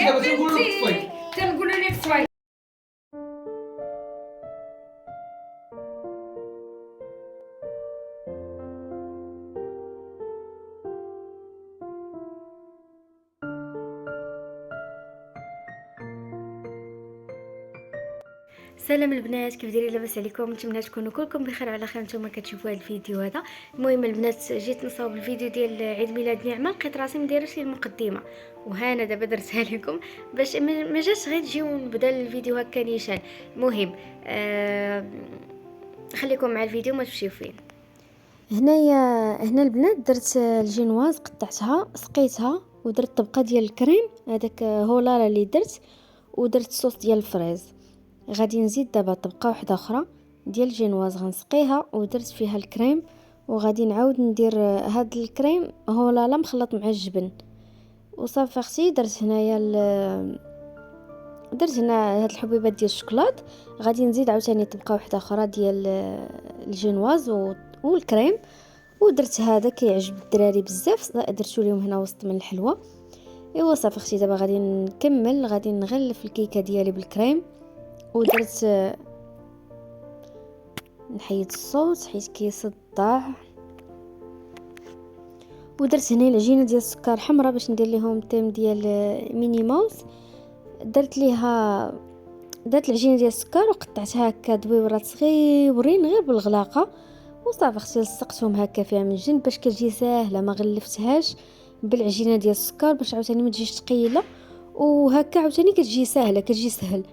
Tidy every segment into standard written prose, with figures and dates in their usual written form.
دابا تنقولوا لك طفي. تنقولوا لك طفي. سلام البنات، كيف دايرين؟ لاباس عليكم؟ نتمنى تكونوا كلكم بخير وعلى خير نتوما كتشوفوا هذا الفيديو هذا. المهم البنات، جيت نصاوب الفيديو ديال عيد ميلاد نعمه، لقيت راسي مديرش لي المقدمه، وهانا دابا درتها لكم باش ما جاش غير تجيو نبدا الفيديو هكا نيشان. المهم خليكم مع الفيديو ما تمشيو فين. هنا البنات درت الجينواز، قطعتها سقيتها ودرت طبقه ديال الكريم، هذاك هولارا اللي درت، ودرت صوص ديال الفريز. غادي نزيد دابا طبقه واحده اخرى ديال الجينواز غنسقيها ودرت فيها الكريم، وغادي نعاود ندير هاد الكريم هولالا مخلط مع الجبن وصافي. اختي درت هنا هاد الحبيبات ديال الشوكولات. غادي نزيد عاوتاني طبقه واحده اخرى ديال الجينواز والكريم، ودرت هذا كيعجب الدراري بزاف، درتو لهم هنا وسط من الحلوى. ايوا صافي اختي، دابا غادي نكمل، غادي نغلف الكيكه ديالي بالكريم، ودرت نحيد الصوت حيت كيصدع، ودرت هنا العجينه ديال السكر حمراء باش ندير لهم تيم ديال ميني ماوس. درت العجينه ديال السكر وقطعتها هكا دويورات صغيورين غير بالغلاقه، وصافي اختي لصقتهم هكا فيها من الجنب باش كتجي ساهله، ما غلفتهاش بالعجينه ديال السكر باش عاوتاني ما تجيش ثقيله، وهكا عاوتاني كتجي سهله، كتجي سهل.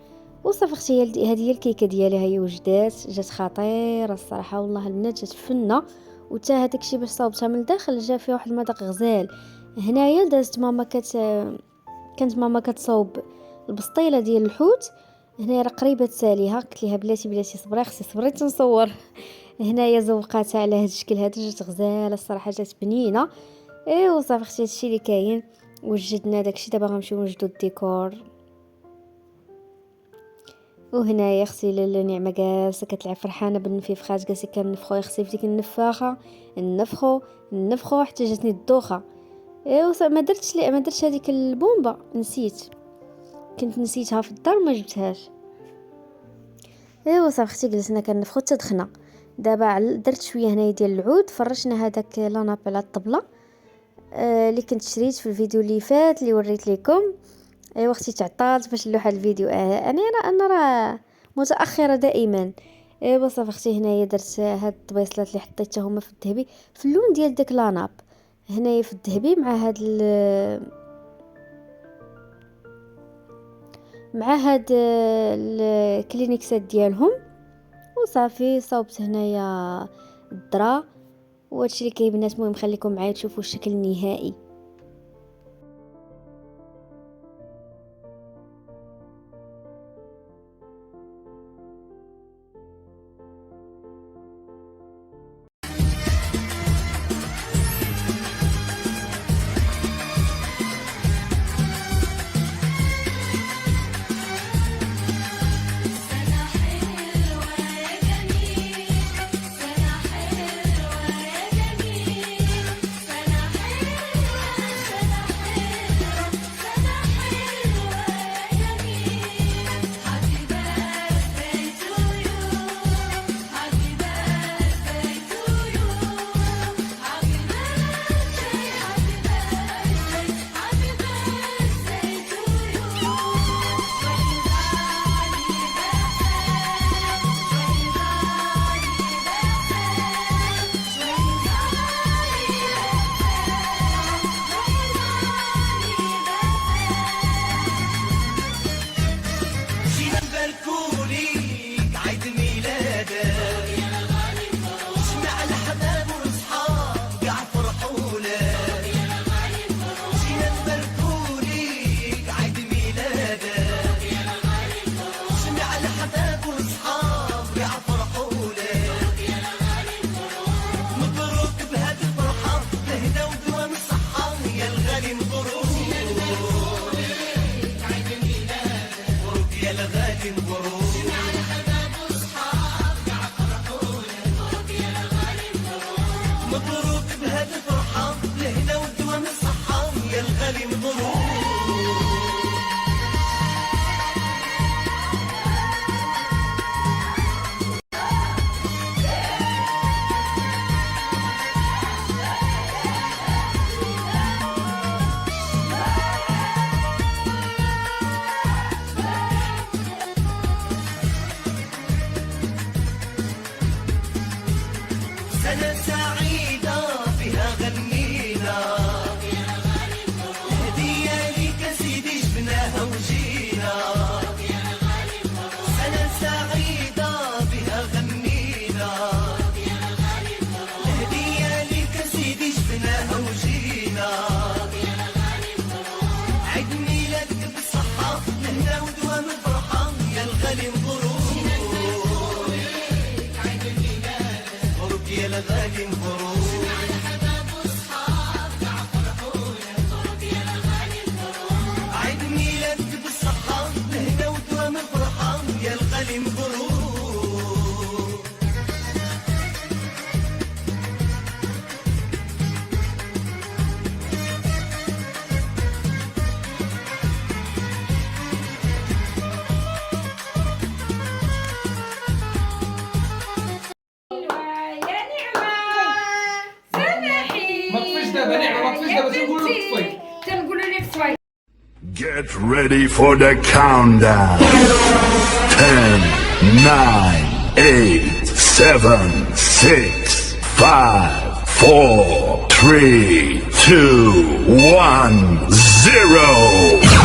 وصافي اختي، هذه هي الكيكه ديالي، ها هي وجدات، جات خطيره الصراحه والله البنات، جات فنه. وتا هذاك الشيء باش صاوبتها من الداخل جا فيها واحد المذاق غزال. هنايا دازت ماما كانت ماما كتصاوب البسطيله ديال الحوت، هنايا راه قريبه تساليها، قلت لها بلاتي صبري خصي صبري تنصور. هنايا زوقاتها على هذا الشكل هذا، جات غزاله الصراحه، جات بنينه. ايوا صافي اختي، هادشي اللي كاين، وجدنا داكشي. دابا غنمشيو نوجدو الديكور. وهنايا اختي النعمه جالسه كتلعب فرحانه بالنفيفخات، جالسه كنفخو يا اختي في ديك النفاخه، نفخو حتى جاتني الدوخه. ايوا ما درتش هذيك البومبه، كنت نسيتها في الدار وما جبتهاش. ايوا صافي اختي، جلسنا كنفخو حتى دخنا. دابا درت شويه هنايا ديال العود، فرشنا هذاك لاناب على الطبله اللي كنت شريت في الفيديو اللي فات اللي وريت لكم. ايوا اختي تعطلت باش نلوح الفيديو، انا راه متاخره دائما. ايوا صافي اختي، هنايا درت هاد الطبيصلات اللي حطيتها هما في الذهبي في اللون ديال داك لاناب، هنايا في الذهبي مع هاد الكلينيكسات ديالهم. وصافي صاوبت هنايا الذره، وهادشي اللي كاين بنات. المهم خليكم معايا تشوفوا الشكل النهائي. دابا نعمه ما طفيش دابا تنقول لك طفي. تنقول لك طفي. Get ready for the countdown. 10, 9, 8, 7, 6, 5, 4, 3, 2, 1, 0.